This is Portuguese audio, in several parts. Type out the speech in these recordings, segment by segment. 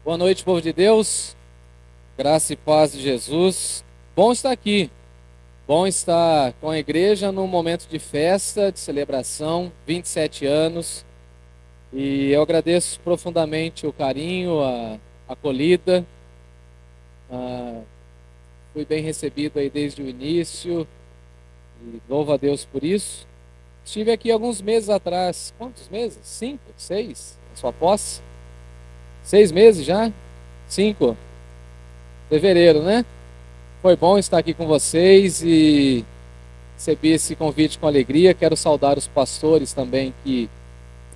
Boa noite, povo de Deus, graça e paz de Jesus. Bom estar aqui, bom estar com a igreja num momento de festa, de celebração, 27 anos. E eu agradeço profundamente o carinho, a acolhida. Fui bem recebido aí desde o início e louvo a Deus por isso. Estive aqui alguns meses atrás, quantos meses? 5, 6, na sua posse? 6 meses já? 5. Fevereiro, né? Foi bom estar aqui com vocês e recebi esse convite com alegria. Quero saudar os pastores também que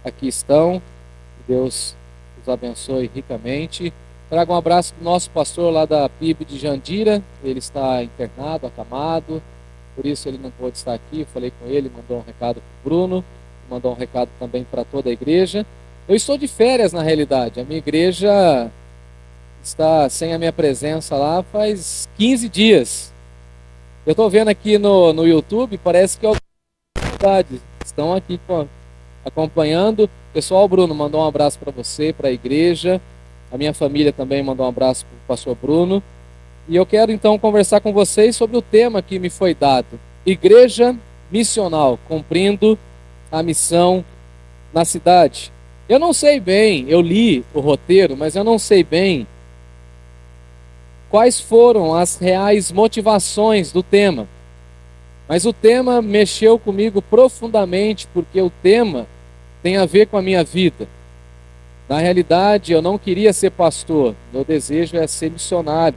aqui estão. Que Deus os abençoe ricamente. Trago um abraço para o nosso pastor lá da PIB de Jandira. Ele está internado, acamado, por isso ele não pôde estar aqui. Falei com ele, mandou um recado para o Bruno, mandou um recado também para toda a igreja. Eu estou de férias na realidade. A minha igreja está sem a minha presença lá faz 15 dias. Eu estou vendo aqui no YouTube, parece que algumas cidades estão aqui acompanhando. Pessoal, Bruno mandou um abraço para você, para a igreja. A minha família também mandou um abraço para o pastor Bruno. E eu quero então conversar com vocês sobre o tema que me foi dado: Igreja Missional, cumprindo a missão na cidade. Eu não sei bem, eu li o roteiro, mas eu não sei bem quais foram as reais motivações do tema. Mas o tema mexeu comigo profundamente, porque o tema tem a ver com a minha vida. Na realidade, eu não queria ser pastor, meu desejo é ser missionário.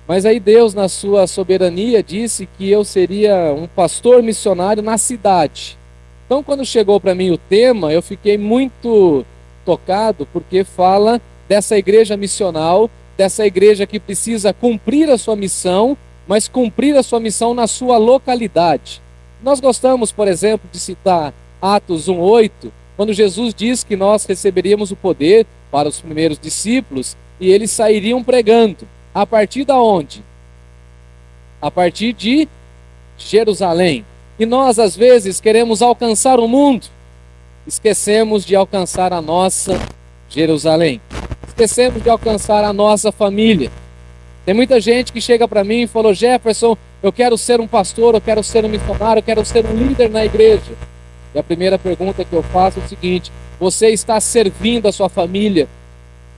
Mas aí Deus, na sua soberania, disse que eu seria um pastor missionário na cidade. Então, quando chegou para mim o tema, eu fiquei muito tocado, porque fala dessa igreja missional, dessa igreja que precisa cumprir a sua missão, mas cumprir a sua missão na sua localidade. Nós gostamos, por exemplo, de citar Atos 1:8, quando Jesus diz que nós receberíamos o poder para os primeiros discípulos e eles sairiam pregando. A partir da onde? A partir de Jerusalém. E nós, às vezes, queremos alcançar o mundo, esquecemos de alcançar a nossa Jerusalém. Esquecemos de alcançar a nossa família. Tem muita gente que chega para mim e falou: Jefferson, eu quero ser um pastor, eu quero ser um missionário, eu quero ser um líder na igreja. E a primeira pergunta que eu faço é o seguinte: você está servindo a sua família?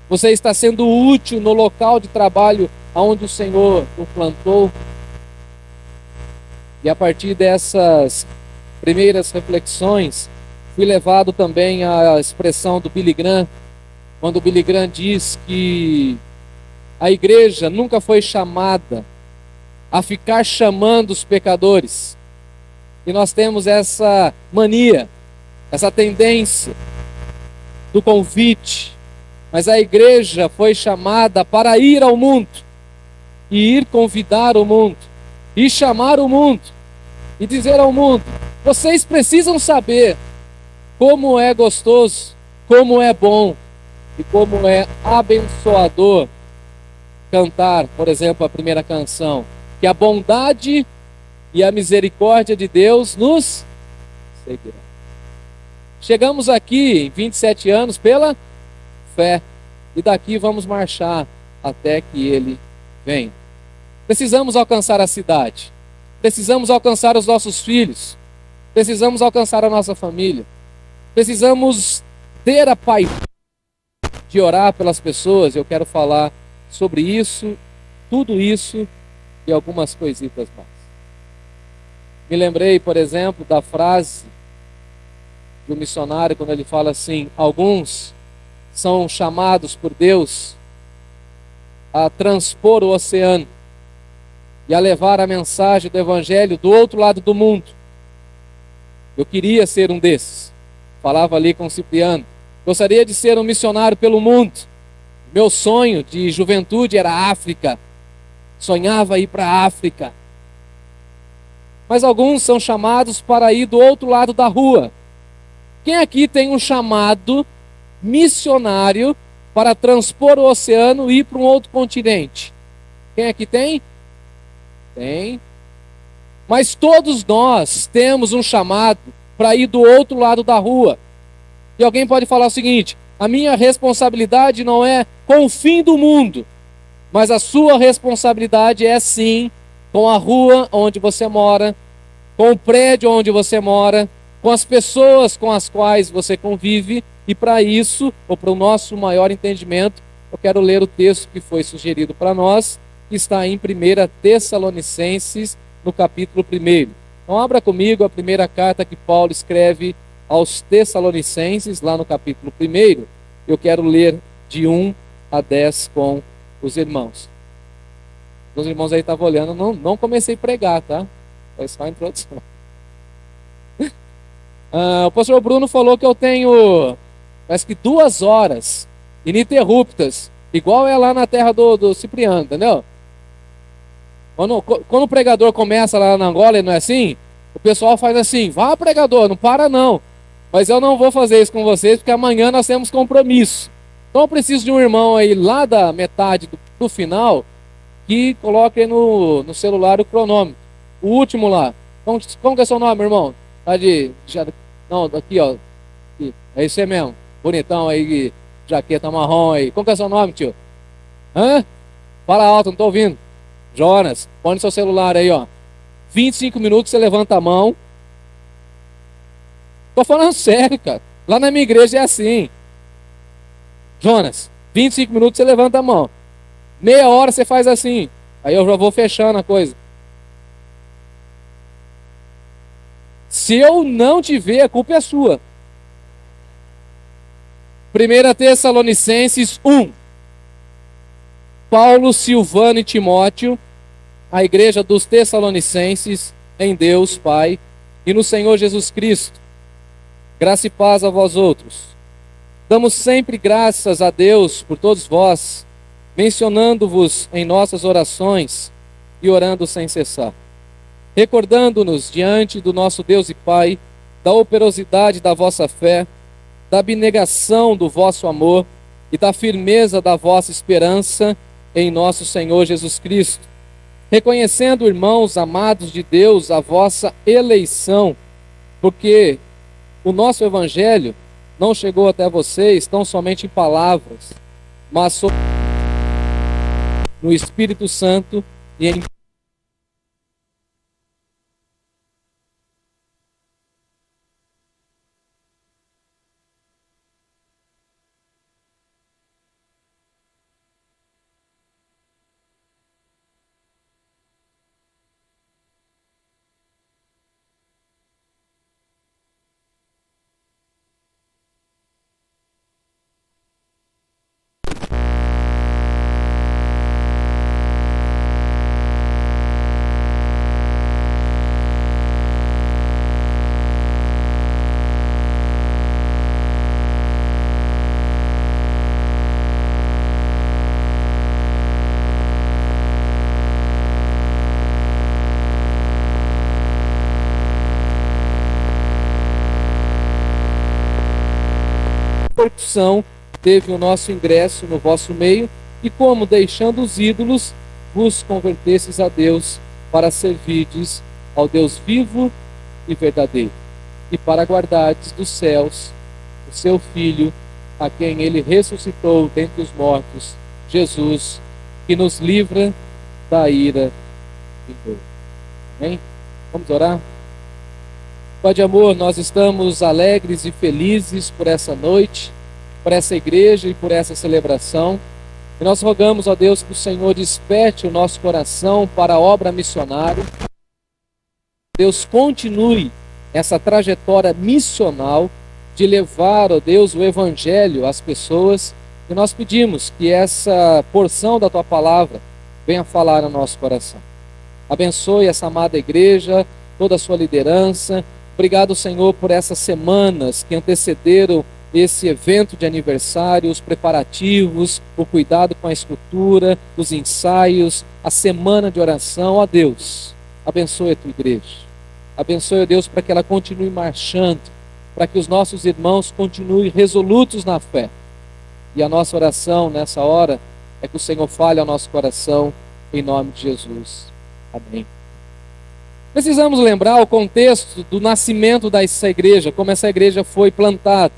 Você está sendo útil no local de trabalho onde o Senhor o plantou? E a partir dessas primeiras reflexões, fui levado também à expressão do Billy Graham, quando o Billy Graham diz que a igreja nunca foi chamada a ficar chamando os pecadores. E nós temos essa mania, essa tendência do convite. Mas a igreja foi chamada para ir ao mundo, e ir convidar o mundo, e chamar o mundo, e dizer ao mundo: vocês precisam saber como é gostoso, como é bom, e como é abençoador cantar, por exemplo, a primeira canção, que a bondade e a misericórdia de Deus nos seguirão. Chegamos aqui em 27 anos pela fé, e daqui vamos marchar até que Ele venha. Precisamos alcançar a cidade, precisamos alcançar os nossos filhos, precisamos alcançar a nossa família, precisamos ter a paixão de orar pelas pessoas. Eu quero falar sobre isso, tudo isso e algumas coisitas mais. Me lembrei, por exemplo, da frase do missionário quando ele fala assim: alguns são chamados por Deus a transpor o oceano e a levar a mensagem do evangelho do outro lado do mundo. Eu queria ser um desses. Falava ali com o Cipriano: gostaria de ser um missionário pelo mundo. Meu sonho de juventude era a África. Sonhava ir para a África. Mas alguns são chamados para ir do outro lado da rua. Quem aqui tem um chamado missionário para transpor o oceano e ir para um outro continente? Quem aqui tem? Tem. Mas todos nós temos um chamado para ir do outro lado da rua. E alguém pode falar o seguinte: A minha responsabilidade não é com o fim do mundo, mas a sua responsabilidade é sim com a rua onde você mora, com o prédio onde você mora, com as pessoas com as quais você convive. E para isso, ou para o nosso maior entendimento, eu quero ler o texto que foi sugerido para nós, que está em 1 Tessalonicenses, no capítulo 1. Então abra comigo a primeira carta que Paulo escreve aos Tessalonicenses, lá no capítulo 1. Eu quero ler de 1 a 10 com os irmãos. Os irmãos aí estavam olhando, não comecei a pregar, tá? Foi só a introdução. O pastor Bruno falou que eu tenho, parece que 2 horas ininterruptas, igual é lá na terra do Cipriano, entendeu? Quando o pregador começa lá na Angola, não é assim? O pessoal faz assim: vá, pregador, não para não. Mas eu não vou fazer isso com vocês, porque amanhã nós temos compromisso. Então eu preciso de um irmão aí lá da metade do final, que coloque no celular o cronômetro. O último lá. Como que é seu nome, irmão? Tá não, aqui, ó. Aqui. É isso aí mesmo. Bonitão aí, jaqueta marrom aí. Como que é seu nome, tio? Hã? Fala alto, não tô ouvindo. Jonas, põe no seu celular aí, ó. 25 minutos, você levanta a mão. Tô falando sério, cara. Lá na minha igreja é assim. Jonas, 25 minutos, você levanta a mão. Meia hora você faz assim. Aí eu já vou fechando a coisa. Se eu não te ver, a culpa é sua. 1 Tessalonicenses 1. Paulo, Silvano e Timóteo, a igreja dos Tessalonicenses, em Deus Pai e no Senhor Jesus Cristo. Graça e paz a vós outros. Damos sempre graças a Deus por todos vós, mencionando-vos em nossas orações e orando sem cessar, recordando-nos diante do nosso Deus e Pai da operosidade da vossa fé, da abnegação do vosso amor e da firmeza da vossa esperança em nosso Senhor Jesus Cristo, reconhecendo, irmãos amados de Deus, a vossa eleição, porque o nosso evangelho não chegou até vocês tão somente em palavras, mas no Espírito Santo e em repercussão teve o nosso ingresso no vosso meio, e como, deixando os ídolos, vos convertesses a Deus para servirdes ao Deus vivo e verdadeiro, e para guardardes dos céus o seu Filho, a quem ele ressuscitou dentre os mortos, Jesus, que nos livra da ira vindoura. Amém? Vamos orar? Pai de amor, nós estamos alegres e felizes por essa noite, por essa igreja e por essa celebração. E nós rogamos, ó Deus, que o Senhor desperte o nosso coração para a obra missionária. Deus, continue essa trajetória missional de levar, ó Deus, o Evangelho às pessoas. E nós pedimos que essa porção da Tua palavra venha falar no nosso coração. Abençoe essa amada igreja, toda a sua liderança. Obrigado, Senhor, por essas semanas que antecederam esse evento de aniversário, os preparativos, o cuidado com a estrutura, os ensaios, a semana de oração. Ó Deus, abençoe a tua igreja. Abençoe, ó Deus, para que ela continue marchando, para que os nossos irmãos continuem resolutos na fé. E a nossa oração nessa hora é que o Senhor fale ao nosso coração, em nome de Jesus. Amém. Precisamos lembrar o contexto do nascimento dessa igreja, como essa igreja foi plantada.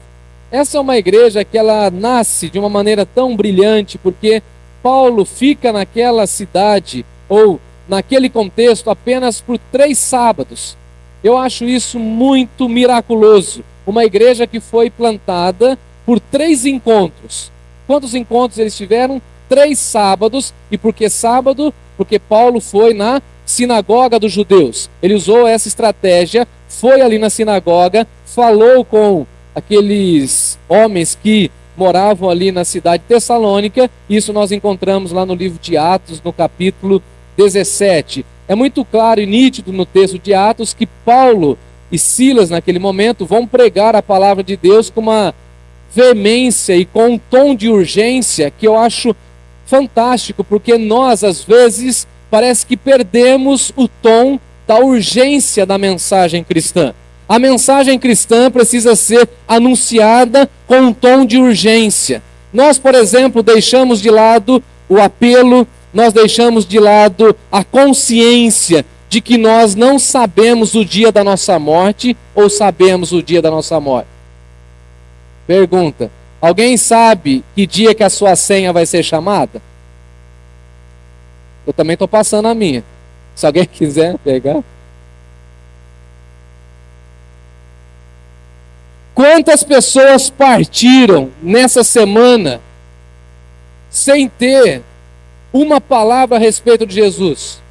Essa é uma igreja que ela nasce de uma maneira tão brilhante, porque Paulo fica naquela cidade, ou naquele contexto, apenas por 3 sábados. Eu acho isso muito miraculoso. Uma igreja que foi plantada por 3 encontros. Quantos encontros eles tiveram? 3 sábados. E por que sábado? Porque Paulo foi na sinagoga dos judeus. Ele usou essa estratégia, foi ali na sinagoga, falou com aqueles homens que moravam ali na cidade de Tessalônica. Isso nós encontramos lá no livro de Atos, no capítulo 17. É muito claro e nítido no texto de Atos que Paulo e Silas, naquele momento, vão pregar a palavra de Deus com uma veemência e com um tom de urgência que eu acho fantástico, porque nós, às vezes, parece que perdemos o tom da urgência da mensagem cristã. A mensagem cristã precisa ser anunciada com um tom de urgência. Nós, por exemplo, deixamos de lado o apelo, nós deixamos de lado a consciência de que nós não sabemos o dia da nossa morte ou sabemos o dia da nossa morte. Pergunta: alguém sabe que dia que a sua senha vai ser chamada? Eu também estou passando a minha. Se alguém quiser pegar. Quantas pessoas partiram nessa semana sem ter uma palavra a respeito de Jesus?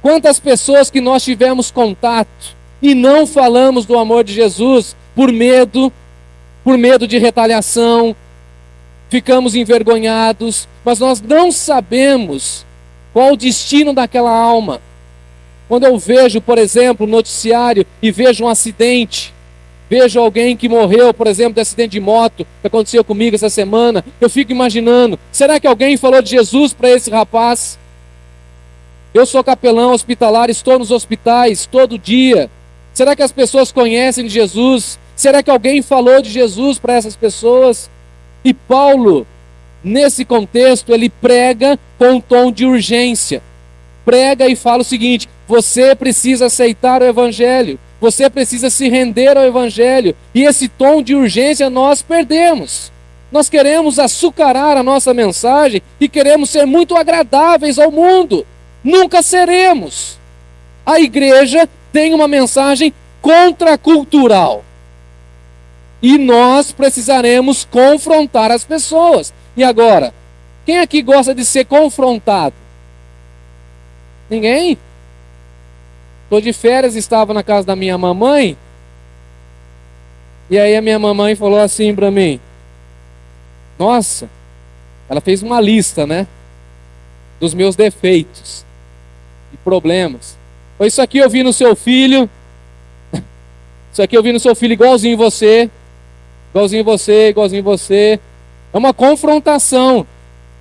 Quantas pessoas que nós tivemos contato e não falamos do amor de Jesus por medo de retaliação, ficamos envergonhados, mas nós não sabemos qual o destino daquela alma. Quando eu vejo, por exemplo, o noticiário e vejo um acidente, vejo alguém que morreu, por exemplo, de acidente de moto, que aconteceu comigo essa semana, eu fico imaginando, será que alguém falou de Jesus para esse rapaz? Eu sou capelão hospitalar, estou nos hospitais todo dia. Será que as pessoas conhecem de Jesus? Será que alguém falou de Jesus para essas pessoas? E Paulo, nesse contexto, ele prega com um tom de urgência. Prega e fala o seguinte: você precisa aceitar o Evangelho, você precisa se render ao Evangelho. E esse tom de urgência nós perdemos. Nós queremos açucarar a nossa mensagem e queremos ser muito agradáveis ao mundo. Nunca seremos. A igreja tem uma mensagem contracultural. E nós precisaremos confrontar as pessoas. E agora, quem aqui gosta de ser confrontado? Ninguém? Estou de férias, estava na casa da minha mamãe. E aí a minha mamãe falou assim para mim: nossa, ela fez uma lista, né? Dos meus defeitos e problemas. Foi isso aqui eu vi no seu filho. Isso aqui eu vi no seu filho igualzinho você. Igualzinho você, igualzinho você. É uma confrontação.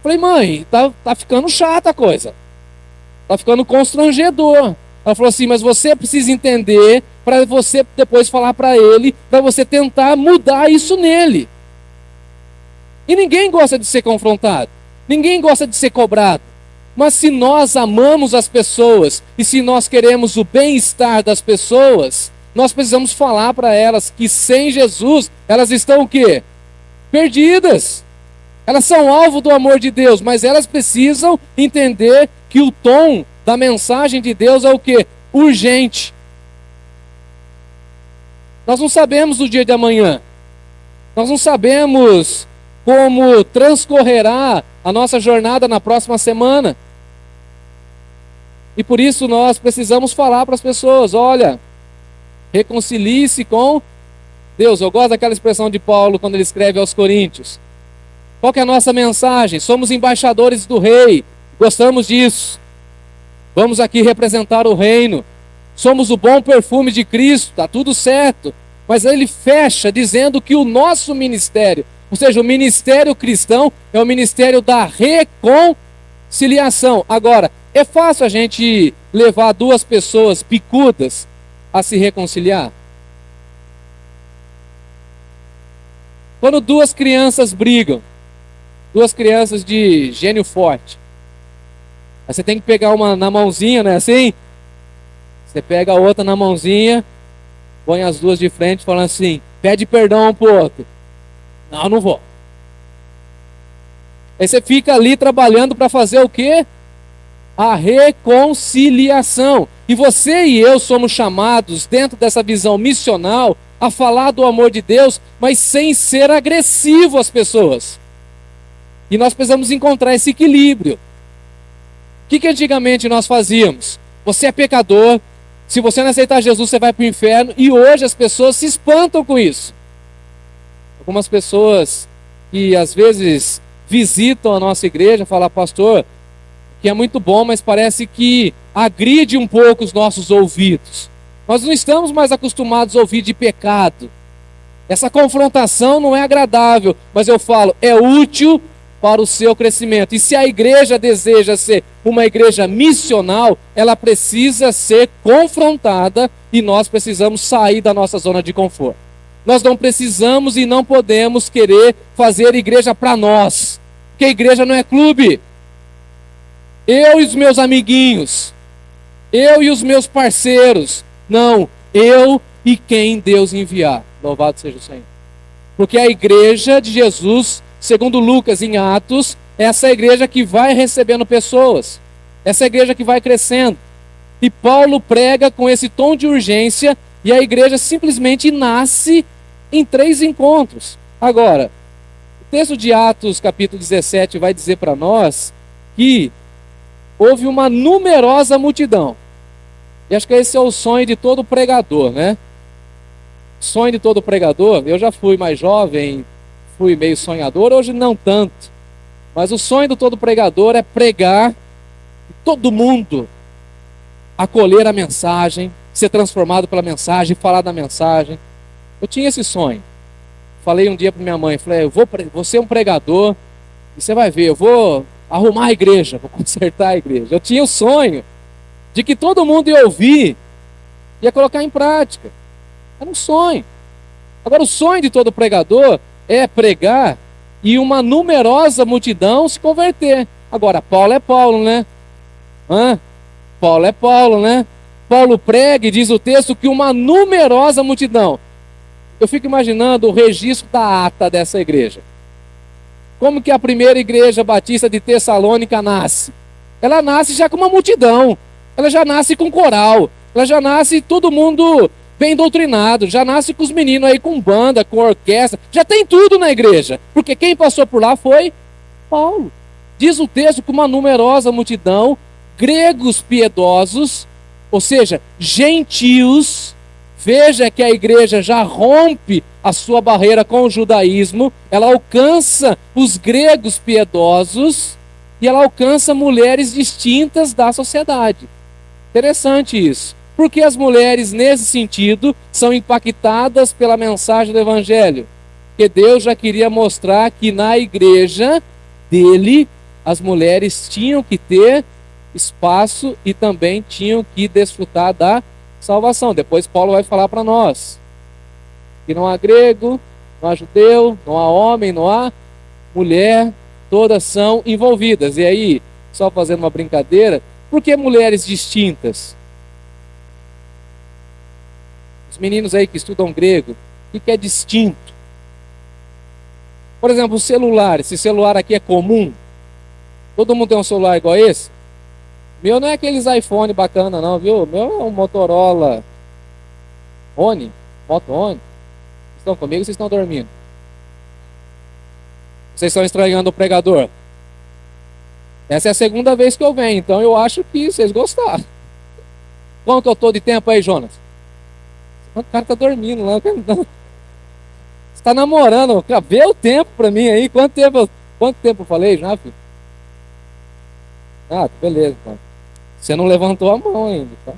Falei: mãe, tá ficando chata a coisa. Tá ficando constrangedor. Ela falou assim: mas você precisa entender para você depois falar para ele, para você tentar mudar isso nele. E ninguém gosta de ser confrontado. Ninguém gosta de ser cobrado. Mas se nós amamos as pessoas e se nós queremos o bem-estar das pessoas, nós precisamos falar para elas que sem Jesus elas estão o quê? Perdidas. Elas são alvo do amor de Deus, mas elas precisam entender que o tom da mensagem de Deus é o quê? Urgente. Nós não sabemos o dia de amanhã. Nós não sabemos como transcorrerá a nossa jornada na próxima semana. E por isso nós precisamos falar para as pessoas: olha, reconcilie-se com Deus. Eu gosto daquela expressão de Paulo quando ele escreve aos Coríntios. Qual que é a nossa mensagem? Somos embaixadores do rei. Gostamos disso. Vamos aqui representar o reino. Somos o bom perfume de Cristo. Está tudo certo. Mas ele fecha dizendo que o nosso ministério, ou seja, o ministério cristão, é o ministério da reconciliação. Agora, é fácil a gente levar 2 pessoas picudas a se reconciliar? Quando 2 crianças brigam, 2 crianças de gênio forte, aí você tem que pegar uma na mãozinha, não é assim? Você pega a outra na mãozinha, põe as 2 de frente falando assim: Pede perdão um pro outro. Não, não vou. Aí você fica ali trabalhando para fazer o quê? A reconciliação. E você e eu somos chamados, dentro dessa visão missional, a falar do amor de Deus, mas sem ser agressivo às pessoas. E nós precisamos encontrar esse equilíbrio. O que antigamente nós fazíamos? Você é pecador, se você não aceitar Jesus, você vai para o inferno, e hoje as pessoas se espantam com isso. Algumas pessoas que às vezes visitam a nossa igreja falam: pastor, que é muito bom, mas parece que agride um pouco os nossos ouvidos. Nós não estamos mais acostumados a ouvir de pecado. Essa confrontação não é agradável, mas eu falo, é útil para o seu crescimento. E se a igreja deseja ser uma igreja missional, ela precisa ser confrontada e nós precisamos sair da nossa zona de conforto. Nós não precisamos e não podemos querer fazer igreja para nós, porque a igreja não é clube. Eu e os meus amiguinhos, eu e os meus parceiros, não, eu e quem Deus enviar. Louvado seja o Senhor. Porque a igreja de Jesus, segundo Lucas em Atos, é essa igreja que vai recebendo pessoas, essa igreja que vai crescendo. E Paulo prega com esse tom de urgência e a igreja simplesmente nasce em 3 encontros. Agora, o texto de Atos, capítulo 17, vai dizer para nós que houve uma numerosa multidão. E acho que esse é o sonho de todo pregador, né? Sonho de todo pregador, eu já fui mais jovem, fui meio sonhador, hoje não tanto. Mas o sonho de todo pregador é pregar, todo mundo acolher a mensagem, ser transformado pela mensagem, falar da mensagem. Eu tinha esse sonho. Falei um dia para minha mãe, falei, vou ser um pregador, e você vai ver, eu vou arrumar a igreja, vou consertar a igreja. Eu tinha o sonho de que todo mundo ia ouvir, ia colocar em prática. Era um sonho. Agora, o sonho de todo pregador é pregar e uma numerosa multidão se converter. Agora, Paulo é Paulo, né? Paulo é Paulo, né? Paulo prega e diz o texto que uma numerosa multidão. Eu fico imaginando o registro da ata dessa igreja. Como que a primeira igreja batista de Tessalônica nasce? Ela nasce já com uma multidão. Ela já nasce com coral. Ela já nasce todo mundo bem doutrinado. Já nasce com os meninos aí com banda, com orquestra. Já tem tudo na igreja. Porque quem passou por lá foi Paulo. Diz o texto que uma numerosa multidão, gregos piedosos, ou seja, gentios. Veja que a igreja já rompe a sua barreira com o judaísmo, ela alcança os gregos piedosos e ela alcança mulheres distintas da sociedade. Interessante isso. Porque as mulheres, nesse sentido, são impactadas pela mensagem do Evangelho. Porque Deus já queria mostrar que na igreja dele, as mulheres tinham que ter espaço e também tinham que desfrutar da salvação. Depois Paulo vai falar para nós que não há grego, não há judeu, não há homem, não há mulher, todas são envolvidas. E aí, só fazendo uma brincadeira, por que mulheres distintas? Os meninos aí que estudam grego, o que é distinto? Por exemplo, o celular, esse celular aqui é comum? Todo mundo tem um celular igual a esse? Meu não é aqueles iPhone bacana não, viu? Meu é um Motorola One, Moto One. Estão comigo ou vocês estão dormindo? Vocês estão estranhando o pregador? Essa é a segunda vez que eu venho, então eu acho que vocês gostaram. Quanto eu estou de tempo aí, Jonas? O cara está dormindo lá. Você está namorando, vê o tempo para mim aí. Quanto tempo eu falei já, filho? Ah, beleza, então. Você não levantou a mão ainda, tá?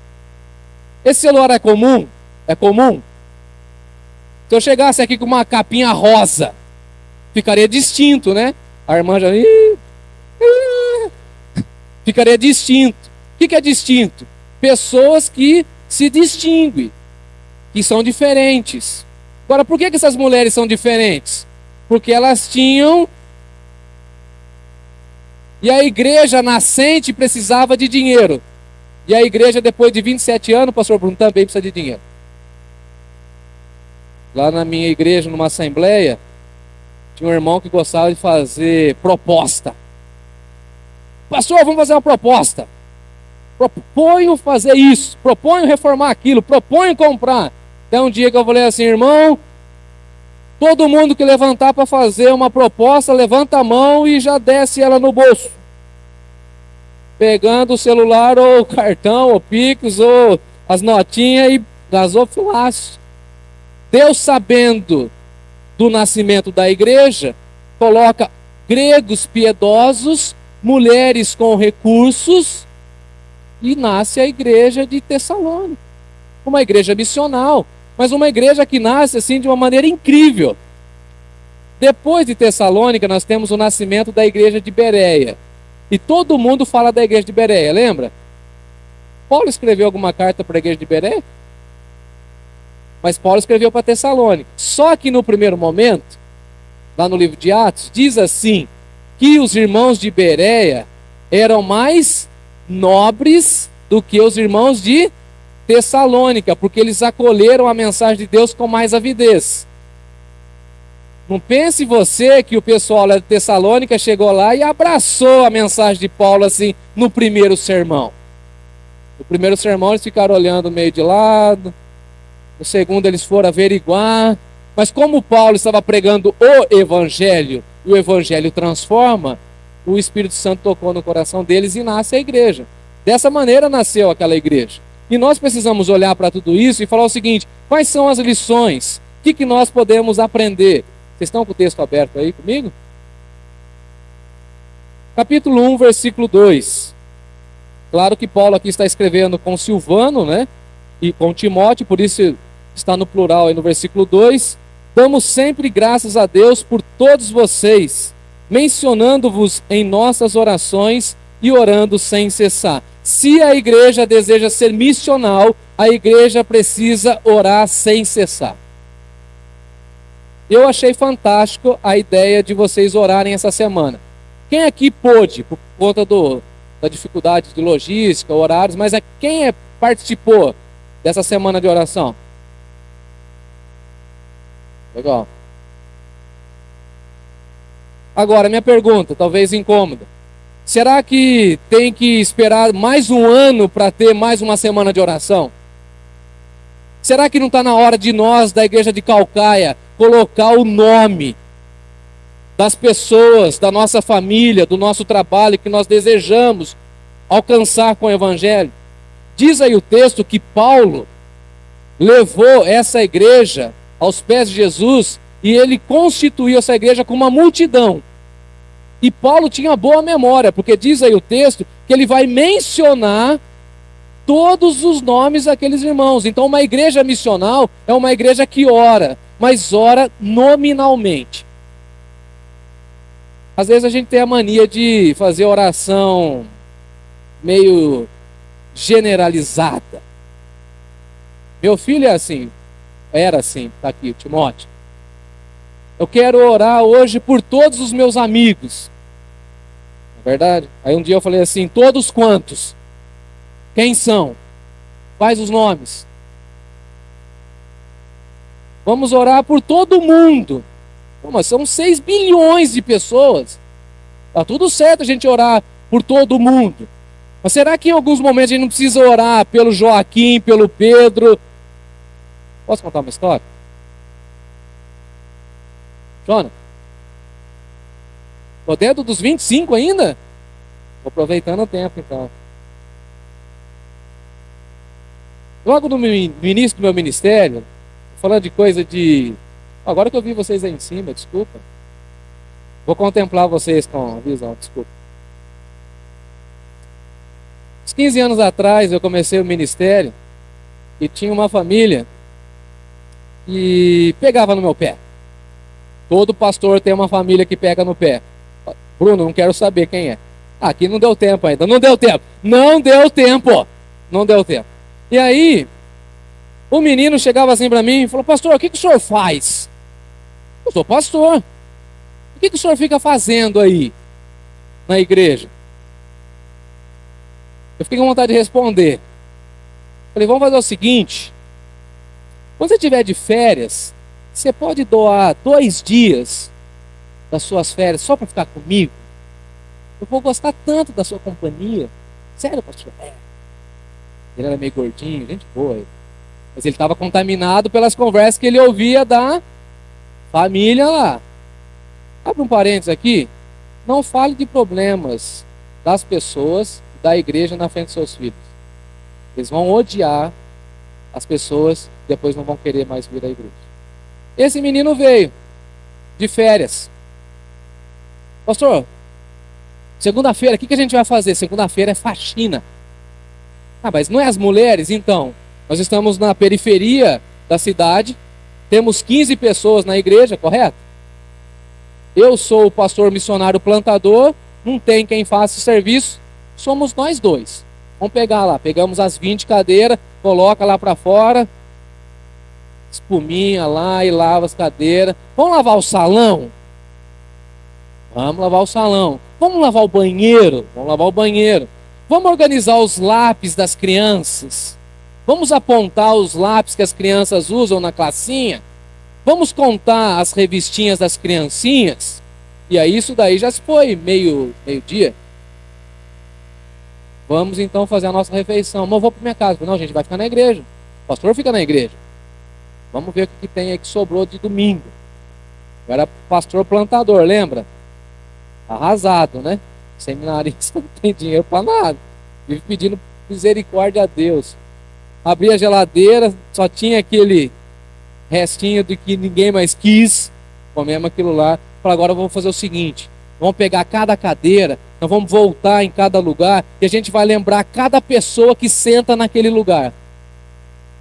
Esse celular é comum? É comum? Se eu chegasse aqui com uma capinha rosa, ficaria distinto, né? A irmã já... Ficaria distinto. O que é distinto? Pessoas que se distinguem, que são diferentes. Agora, por que essas mulheres são diferentes? Porque elas tinham... E a igreja nascente precisava de dinheiro. E a igreja, depois de 27 anos, pastor Bruno, também precisa de dinheiro. Lá na minha igreja, numa assembleia, tinha um irmão que gostava de fazer proposta. Pastor, vamos fazer uma proposta. Proponho fazer isso, proponho reformar aquilo, proponho comprar. Até um dia que eu falei assim, irmão, todo mundo que levantar para fazer uma proposta, levanta a mão e já desce ela no bolso. Pegando o celular, ou o cartão, ou Pix, ou as notinhas e gasofilaço. Deus, sabendo do nascimento da igreja, coloca gregos piedosos, mulheres com recursos, e nasce a igreja de Tessalônica. Uma igreja missional, mas uma igreja que nasce assim de uma maneira incrível. Depois de Tessalônica, nós temos o nascimento da igreja de Bereia. E todo mundo fala da igreja de Bereia, lembra? Paulo escreveu alguma carta para a igreja de Bereia? Mas Paulo escreveu para Tessalônica. Só que no primeiro momento, lá no livro de Atos, diz assim, que os irmãos de Bereia eram mais nobres do que os irmãos de Tessalônica, porque eles acolheram a mensagem de Deus com mais avidez. Não pense você que o pessoal lá de Tessalônica chegou lá e abraçou a mensagem de Paulo assim no primeiro sermão. No primeiro sermão eles ficaram olhando meio de lado, no segundo eles foram averiguar, mas como Paulo estava pregando o evangelho, e o evangelho transforma, o Espírito Santo tocou no coração deles e nasce a igreja. Dessa maneira nasceu aquela igreja. E nós precisamos olhar para tudo isso e falar o seguinte, quais são as lições? O que nós podemos aprender? Vocês estão com o texto aberto aí comigo? Capítulo 1, versículo 2. Claro que Paulo aqui está escrevendo com Silvano, né? E com Timóteo, por isso está no plural aí no versículo 2. Damos sempre graças a Deus por todos vocês, mencionando-vos em nossas orações e orando sem cessar. Se a igreja deseja ser missional, a igreja precisa orar sem cessar. Eu achei fantástico a ideia de vocês orarem essa semana. Quem aqui pôde, por conta da dificuldade de logística, horários, mas quem participou dessa semana de oração? Legal. Agora, minha pergunta, talvez incômoda. Será que tem que esperar mais um ano para ter mais uma semana de oração? Será que não está na hora de nós, da igreja de Caucaia, colocar o nome das pessoas, da nossa família, do nosso trabalho que nós desejamos alcançar com o evangelho? Diz aí o texto que Paulo levou essa igreja aos pés de Jesus e ele constituiu essa igreja com uma multidão. E Paulo tinha boa memória, porque diz aí o texto que ele vai mencionar todos os nomes daqueles irmãos. Então uma igreja missional é uma igreja que ora, mas ora nominalmente. Às vezes a gente tem a mania de fazer oração meio generalizada. Meu filho é assim, era assim, está aqui, o Timóteo. Eu quero orar hoje por todos os meus amigos. Não é verdade? Aí um dia eu falei assim, todos quantos? Quem são? Quais os nomes? Vamos orar por todo mundo. Mas são 6 bilhões de pessoas. Tá tudo certo a gente orar por todo mundo. Mas será que em alguns momentos a gente não precisa orar pelo Joaquim, pelo Pedro? Posso contar uma história? Jona? Tô dentro dos 25 ainda? Tô aproveitando o tempo então. Logo no início do meu ministério, falando de coisa de... Agora que eu vi vocês aí em cima, desculpa. Vou contemplar vocês com a visão, desculpa. Uns 15 anos atrás eu comecei o ministério e tinha uma família que pegava no meu pé. Todo pastor tem uma família que pega no pé. Bruno, não quero saber quem é. Aqui não deu tempo ainda, não deu tempo. Não deu tempo. Não deu tempo. E aí, o menino chegava assim para mim e falou, pastor, o que o senhor faz? Eu sou pastor. O que o senhor fica fazendo aí na igreja? Eu fiquei com vontade de responder. Falei, vamos fazer o seguinte. Quando você estiver de férias, você pode doar 2 dias das suas férias só para ficar comigo? Eu vou gostar tanto da sua companhia. Sério, pastor? Ele era meio gordinho, gente boa. Mas ele estava contaminado pelas conversas que ele ouvia da família lá. Abre um parênteses aqui. Não fale de problemas das pessoas da igreja na frente dos seus filhos. Eles vão odiar as pessoas e depois não vão querer mais vir à igreja. Esse menino veio de férias. Pastor, segunda-feira, o que a gente vai fazer? Segunda-feira é faxina. Ah, mas não é as mulheres? Então, nós estamos na periferia da cidade, temos 15 pessoas na igreja, correto? Eu sou o pastor missionário plantador, não tem quem faça o serviço, somos nós 2. Vamos pegar lá, pegamos as 20 cadeiras, coloca lá para fora, espuminha lá e lava as cadeiras. Vamos lavar o salão? Vamos lavar o salão. Vamos lavar o banheiro? Vamos lavar o banheiro. Vamos organizar os lápis das crianças. Vamos apontar os lápis que as crianças usam na classinha. Vamos contar as revistinhas das criancinhas. E aí isso daí já se foi meio-dia. Vamos então fazer a nossa refeição. Não vou para minha casa. Não, gente, vai ficar na igreja. O pastor fica na igreja. Vamos ver o que tem aí que sobrou de domingo. Eu era pastor plantador, lembra? Arrasado, né? Seminarista não tem dinheiro para nada. Vive pedindo misericórdia a Deus. Abri a geladeira, só tinha aquele restinho do que ninguém mais quis. Comemos aquilo lá. Falei, agora vamos fazer o seguinte. Vamos pegar cada cadeira, nós vamos voltar em cada lugar e a gente vai lembrar cada pessoa que senta naquele lugar.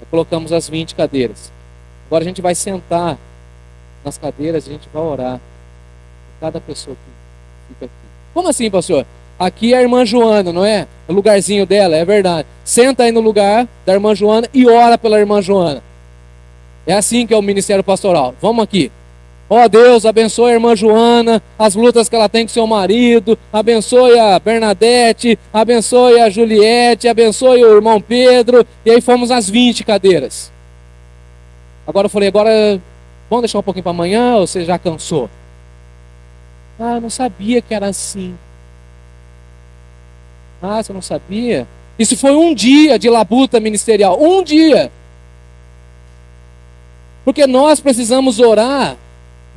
Aí colocamos as 20 cadeiras. Agora a gente vai sentar nas cadeiras e a gente vai orar por cada pessoa que fica aqui. Como assim, pastor? Aqui é a irmã Joana, não é? O lugarzinho dela, é verdade. Senta aí no lugar da irmã Joana e ora pela irmã Joana. É assim que é o ministério pastoral. Vamos aqui. Ó Deus, abençoe a irmã Joana, as lutas que ela tem com seu marido, abençoe a Bernadette, abençoe a Juliette, abençoe o irmão Pedro, e aí fomos às 20 cadeiras. Agora eu falei, vamos deixar um pouquinho para amanhã, ou você já cansou? Ah, eu não sabia que era assim. Ah, você não sabia? Isso foi um dia de labuta ministerial, um dia. Porque nós precisamos orar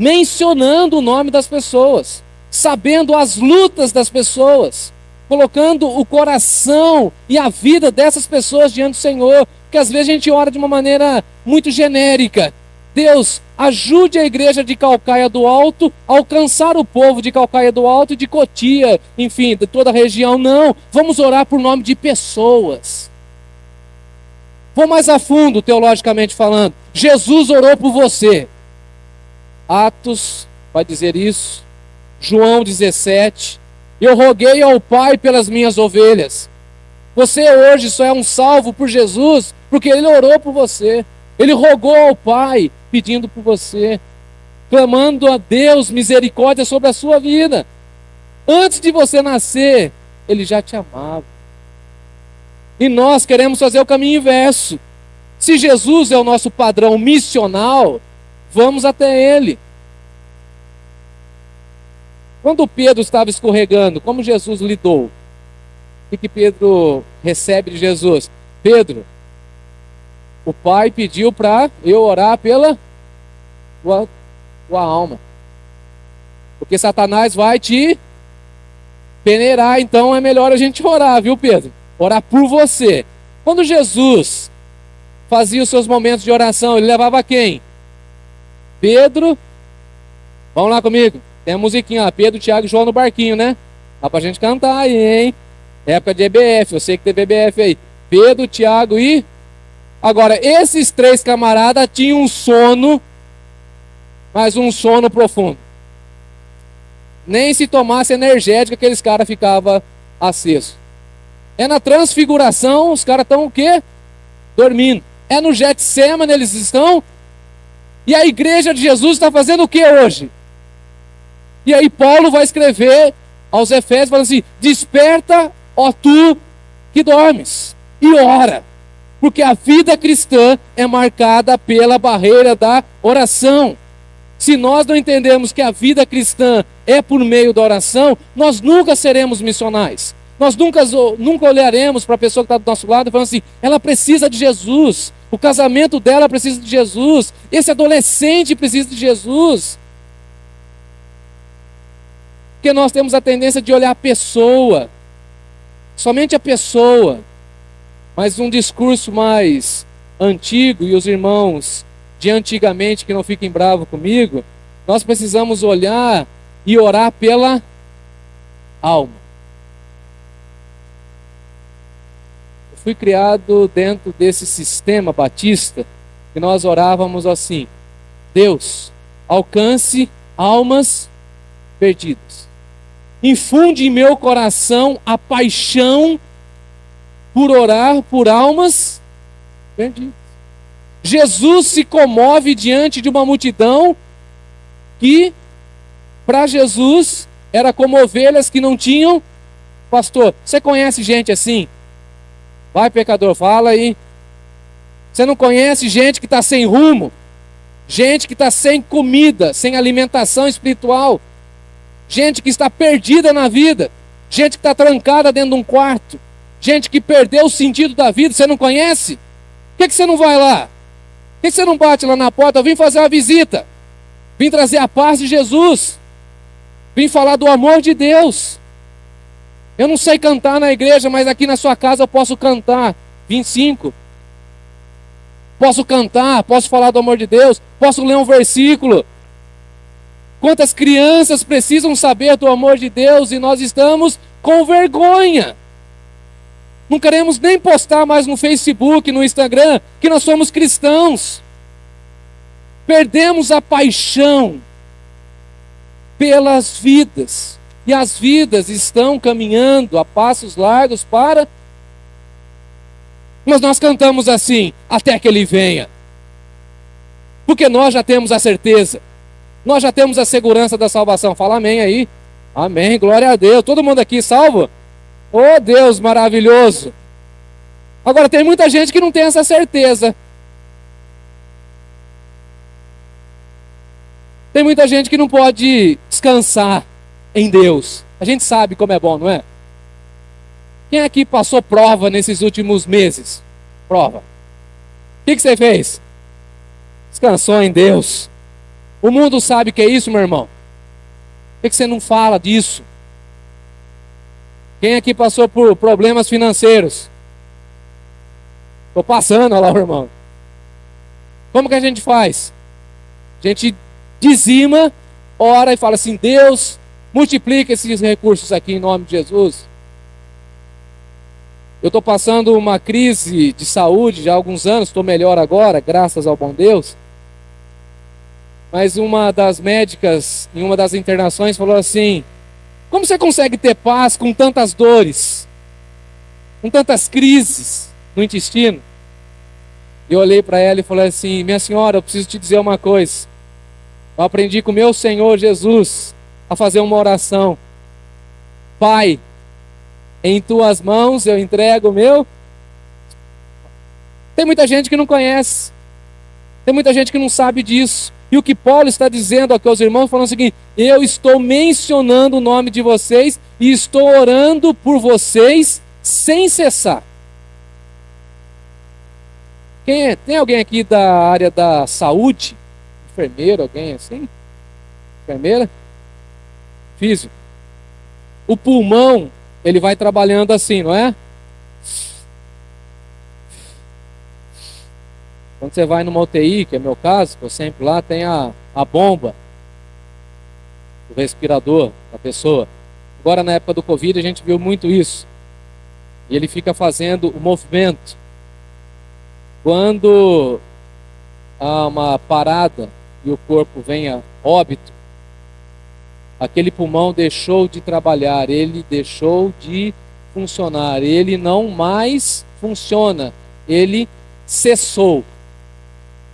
mencionando o nome das pessoas, sabendo as lutas das pessoas, colocando o coração e a vida dessas pessoas diante do Senhor, porque às vezes a gente ora de uma maneira muito genérica. Deus, ajude a igreja de Calcaia do Alto a alcançar o povo de Calcaia do Alto e de Cotia, enfim, de toda a região. Não, vamos orar por nome de pessoas. Vou mais a fundo, teologicamente falando. Jesus orou por você. Atos vai dizer isso. João 17. Eu roguei ao Pai pelas minhas ovelhas. Você hoje só é um salvo por Jesus porque Ele orou por você. Ele rogou ao Pai pedindo por você, clamando a Deus misericórdia sobre a sua vida. Antes de você nascer, Ele já te amava. E nós queremos fazer o caminho inverso. Se Jesus é o nosso padrão missional, vamos até Ele. Quando Pedro estava escorregando, como Jesus lidou? O que Pedro recebe de Jesus? Pedro, o Pai pediu para eu orar pela tua alma. Porque Satanás vai te peneirar, então é melhor a gente orar, viu, Pedro? Orar por você. Quando Jesus fazia os seus momentos de oração, ele levava quem? Pedro. Vamos lá comigo. Tem a musiquinha, ó, Pedro, Tiago e João no barquinho, né? Dá pra gente cantar aí, hein? Época de EBF, eu sei que tem BBF aí. Pedro, Tiago e... Agora, esses 3 camaradas tinham um sono, mas um sono profundo. Nem se tomasse energética, aqueles caras ficavam acesos. É na transfiguração, os caras estão o quê? Dormindo. É no Getsemane, eles estão. E a igreja de Jesus está fazendo o que hoje? E aí Paulo vai escrever aos Efésios, falando assim, desperta, ó tu que dormes, e ora. Porque a vida cristã é marcada pela barreira da oração. Se nós não entendemos que a vida cristã é por meio da oração, nós nunca seremos missionais. Nós nunca olharemos para a pessoa que está do nosso lado e falando assim, ela precisa de Jesus. O casamento dela precisa de Jesus. Esse adolescente precisa de Jesus. Porque nós temos a tendência de olhar a pessoa. Somente a pessoa. Mas um discurso mais antigo, e os irmãos de antigamente que não fiquem bravos comigo, nós precisamos olhar e orar pela alma. Eu fui criado dentro desse sistema batista que nós orávamos assim: Deus, alcance almas perdidas. Infunde em meu coração a paixão por orar por almas perdidas. Jesus se comove diante de uma multidão que, para Jesus, era como ovelhas que não tinham pastor. Você conhece gente assim? Vai, pecador, fala aí. Você não conhece gente que está sem rumo? Gente que está sem comida, sem alimentação espiritual? Gente que está perdida na vida? Gente que está trancada dentro de um quarto? Gente que perdeu o sentido da vida? Você não conhece? Por que você não vai lá? Por que você não bate lá na porta? Eu vim fazer uma visita. Vim trazer a paz de Jesus. Vim falar do amor de Deus. Eu não sei cantar na igreja, mas aqui na sua casa eu posso cantar 25. Posso cantar, posso falar do amor de Deus, posso ler um versículo. Quantas crianças precisam saber do amor de Deus e nós estamos com vergonha. Não queremos nem postar mais no Facebook, no Instagram, que nós somos cristãos. Perdemos a paixão pelas vidas. E as vidas estão caminhando a passos largos para... Mas nós cantamos assim, até que Ele venha. Porque nós já temos a certeza. Nós já temos a segurança da salvação. Fala amém aí. Amém, glória a Deus. Todo mundo aqui salvo? Oh Deus maravilhoso. Agora tem muita gente que não tem essa certeza. Tem muita gente que não pode descansar em Deus. A gente sabe como é bom, não é? Quem aqui passou prova nesses últimos meses? Prova. O que você fez? Descansou em Deus. O mundo sabe o que é isso, meu irmão. Por que você não fala disso? Quem aqui passou por problemas financeiros? Estou passando, olha lá, irmão. Como que a gente faz? A gente dizima, ora e fala assim: Deus, multiplica esses recursos aqui em nome de Jesus. Eu estou passando uma crise de saúde já há alguns anos, estou melhor agora, graças ao bom Deus. Mas uma das médicas, em uma das internações, falou assim: como você consegue ter paz com tantas dores, com tantas crises no intestino? E eu olhei para ela e falei assim: minha senhora, eu preciso te dizer uma coisa. Eu aprendi com o meu Senhor Jesus a fazer uma oração. Pai, em tuas mãos eu entrego o meu. Tem muita gente que não conhece. Tem muita gente que não sabe disso. E o que Paulo está dizendo aqui aos irmãos, falando o seguinte: eu estou mencionando o nome de vocês e estou orando por vocês sem cessar. Tem alguém aqui da área da saúde? Enfermeiro, alguém assim? Enfermeira? Físico. O pulmão, ele vai trabalhando assim, não é? Quando você vai numa UTI, que é meu caso, que eu sempre lá, tem a bomba, o respirador da pessoa. Agora na época do Covid a gente viu muito isso. E ele fica fazendo o movimento. Quando há uma parada e o corpo vem a óbito, aquele pulmão deixou de trabalhar, ele deixou de funcionar, ele não mais funciona, ele cessou.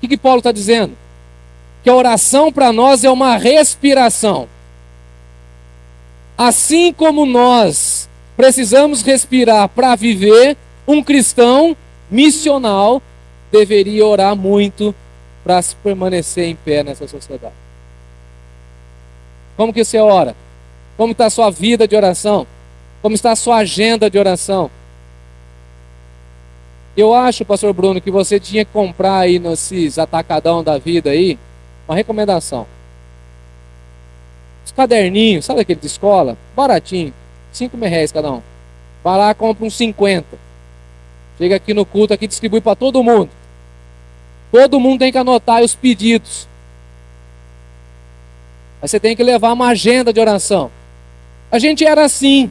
O que Paulo está dizendo? Que a oração para nós é uma respiração. Assim como nós precisamos respirar para viver, um cristão missional deveria orar muito para se permanecer em pé nessa sociedade. Como que você ora? Como está a sua vida de oração? Como está a sua agenda de oração? Eu acho, pastor Bruno, que você tinha que comprar aí nesses atacadão da vida aí, uma recomendação. Os caderninhos, sabe aquele de escola? Baratinho, R$5 cada um. Vai lá, compra uns 50. Chega aqui no culto, aqui distribui para todo mundo. Todo mundo tem que anotar os pedidos. Aí você tem que levar uma agenda de oração. A gente era assim.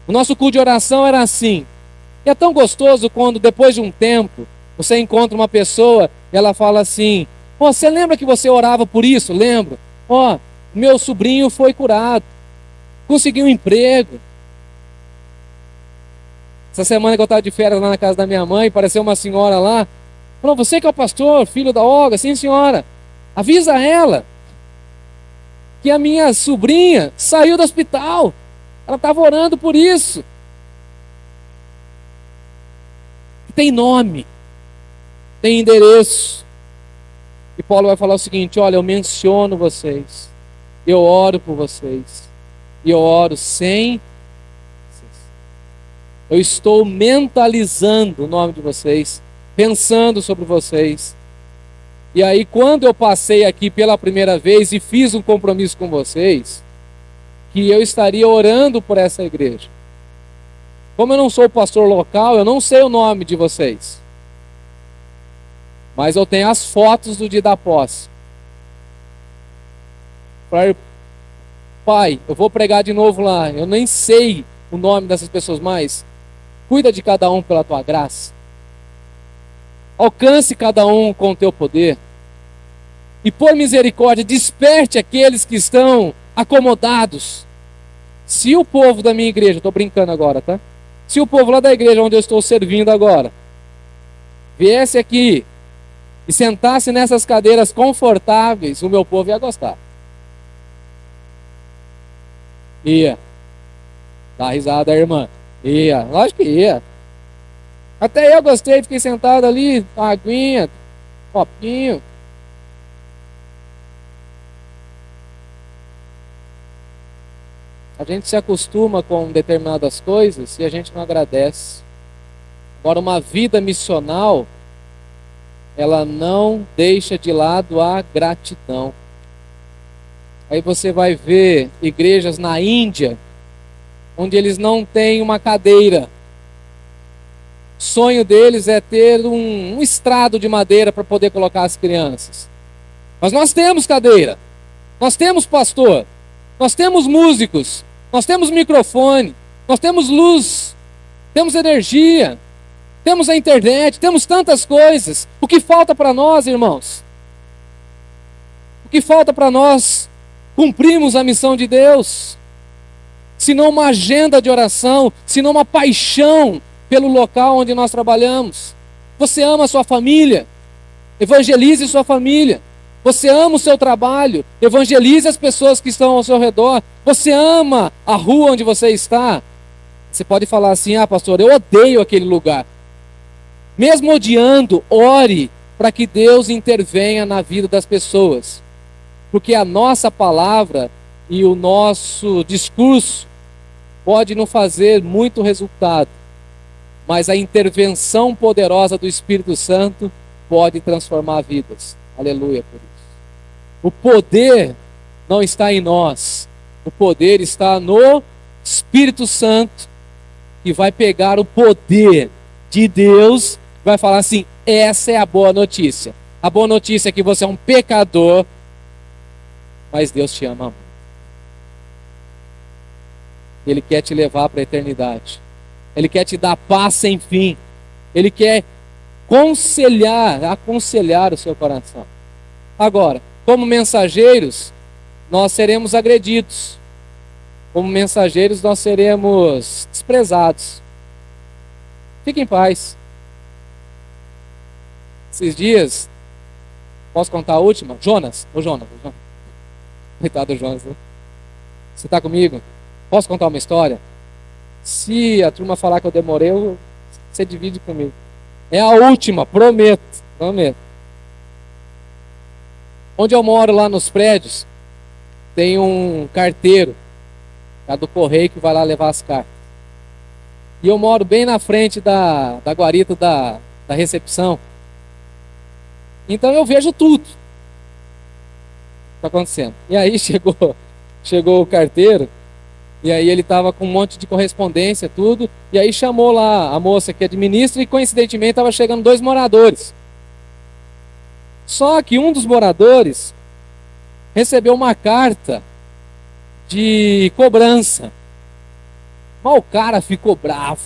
O nosso culto de oração era assim. E é tão gostoso quando depois de um tempo, você encontra uma pessoa e ela fala assim: você lembra que você orava por isso? Lembro. Meu sobrinho foi curado. Conseguiu um emprego. Essa semana que eu estava de férias lá na casa da minha mãe, apareceu uma senhora lá. Falou: você que é o pastor, filho da Olga? Sim, senhora. Avisa ela que a minha sobrinha saiu do hospital. Ela estava orando por isso. Tem nome, tem endereço. E Paulo vai falar o seguinte: olha, eu menciono vocês, eu oro por vocês, e eu oro sem. Eu estou mentalizando o nome de vocês, pensando sobre vocês. E aí, quando eu passei aqui pela primeira vez e fiz um compromisso com vocês, que eu estaria orando por essa igreja. Como eu não sou pastor local, eu não sei o nome de vocês. Mas eu tenho as fotos do dia da posse. Falei: pai, eu vou pregar de novo lá. Eu nem sei o nome dessas pessoas mais. Cuida de cada um pela tua graça. Alcance cada um com o teu poder. E por misericórdia, desperte aqueles que estão acomodados. Se o povo da minha igreja, estou brincando agora, tá? Se o povo lá da igreja onde eu estou servindo agora viesse aqui e sentasse nessas cadeiras confortáveis, o meu povo ia gostar. Ia. Dá risada, irmã. Ia. Lógico que ia. Até eu gostei, fiquei sentado ali, aguinha, copinho. A gente se acostuma com determinadas coisas e a gente não agradece. Agora, uma vida missional, ela não deixa de lado a gratidão. Aí você vai ver igrejas na Índia, onde eles não têm uma cadeira. O sonho deles é ter um estrado de madeira para poder colocar as crianças. Mas nós temos cadeira, nós temos pastor, nós temos músicos, nós temos microfone, nós temos luz, temos energia, temos a internet, temos tantas coisas. O que falta para nós, irmãos? O que falta para nós cumprirmos a missão de Deus? Se não uma agenda de oração, se não uma paixão pelo local onde nós trabalhamos. Você ama a sua família? Evangelize sua família. Você ama o seu trabalho? Evangelize as pessoas que estão ao seu redor. Você ama a rua onde você está? Você pode falar assim: pastor, eu odeio aquele lugar. Mesmo odiando, ore para que Deus intervenha na vida das pessoas. Porque a nossa palavra e o nosso discurso pode não fazer muito resultado, mas a intervenção poderosa do Espírito Santo pode transformar vidas. Aleluia por isso. O poder não está em nós. O poder está no Espírito Santo, que vai pegar o poder de Deus, vai falar assim: essa é a boa notícia. A boa notícia é que você é um pecador, mas Deus te ama muito. Ele quer te levar para a eternidade. Ele quer te dar paz sem fim. Ele quer aconselhar o seu coração. Agora, como mensageiros, nós seremos agredidos. Como mensageiros, nós seremos desprezados. Fique em paz. Esses dias, posso contar a última? Jonas. Coitado do Jonas, né? Você está comigo? Posso contar uma história? Se a turma falar que eu demorei, você divide comigo. É a última, prometo, prometo. Onde eu moro lá nos prédios, tem um carteiro, do correio, que vai lá levar as cartas. E eu moro bem na frente da guarita da recepção. Então eu vejo tudo que está acontecendo. E aí chegou o carteiro, e aí ele estava com um monte de correspondência, tudo, e aí chamou lá a moça que administra, e coincidentemente estava chegando 2 moradores. Só que um dos moradores recebeu uma carta de cobrança. Mas o cara ficou bravo.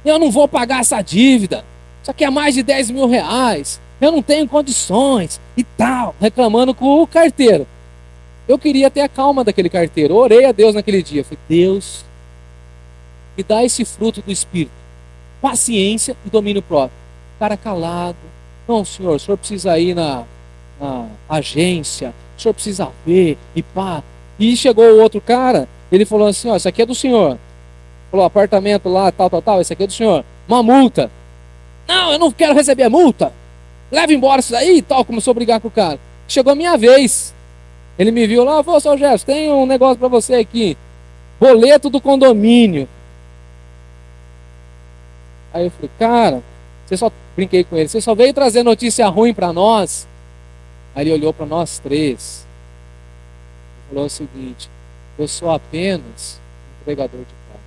Eu não vou pagar essa dívida. Isso aqui é mais de 10 mil reais. Eu não tenho condições e tal. Reclamando com o carteiro. Eu queria ter a calma daquele carteiro. Eu orei a Deus naquele dia. Eu falei, Deus, me dá esse fruto do Espírito. Paciência e domínio próprio. O cara calado. Não, senhor, o senhor precisa ir na agência. O senhor precisa ver e pá. E chegou o outro cara. Ele falou assim, ó, isso aqui é do senhor. Falou, apartamento lá, tal, esse aqui é do senhor. Uma multa. Não, eu não quero receber a multa. Leva embora isso aí e tal. Começou a brigar com o cara. Chegou a minha vez. Ele me viu lá, falou, seu Gerson, tem um negócio pra você aqui. Boleto do condomínio. Aí eu falei, cara, brinquei com ele, você só veio trazer notícia ruim pra nós. Aí ele olhou pra nós 3. E falou o seguinte, eu sou apenas um entregador de cartas.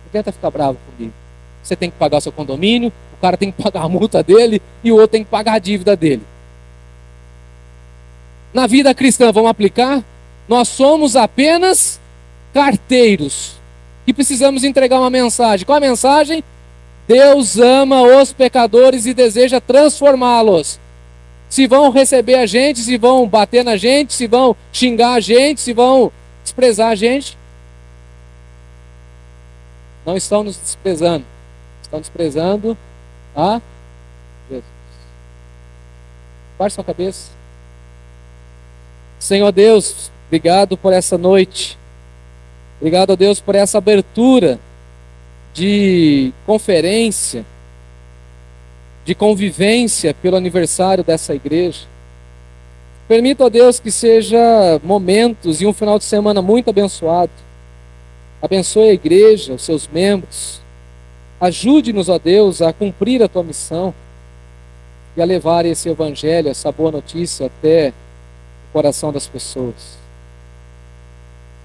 Não tenta ficar bravo comigo. Você tem que pagar o seu condomínio, o cara tem que pagar a multa dele e o outro tem que pagar a dívida dele. Na vida cristã, vamos aplicar? Nós somos apenas carteiros que precisamos entregar uma mensagem. Qual a mensagem? Deus ama os pecadores e deseja transformá-los. Se vão receber a gente, se vão bater na gente, se vão xingar a gente, se vão desprezar a gente. Não estão nos desprezando. Estão desprezando a Jesus. Baixe sua cabeça. Senhor Deus, obrigado por essa noite. Obrigado a Deus por essa abertura de conferência, de convivência pelo aniversário dessa igreja. Permita, ó Deus, que seja momentos e um final de semana muito abençoado. Abençoe a igreja, os seus membros. Ajude-nos, ó Deus, a cumprir a tua missão e a levar esse evangelho, essa boa notícia até o coração das pessoas.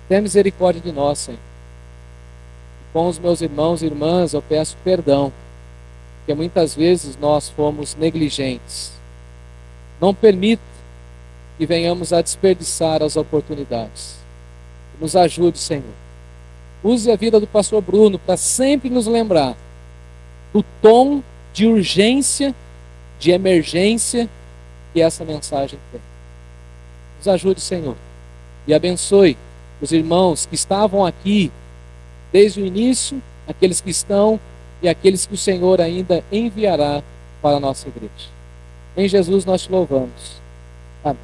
Tenha misericórdia de nós, Senhor. Com os meus irmãos e irmãs, eu peço perdão, porque muitas vezes nós fomos negligentes. Não permita que venhamos a desperdiçar as oportunidades. Nos ajude, Senhor. Use a vida do pastor Bruno para sempre nos lembrar do tom de urgência, de emergência que essa mensagem tem. Nos ajude, Senhor, e abençoe os irmãos que estavam aqui desde o início, aqueles que estão e aqueles que o Senhor ainda enviará para a nossa igreja. Em Jesus nós te louvamos. Amém.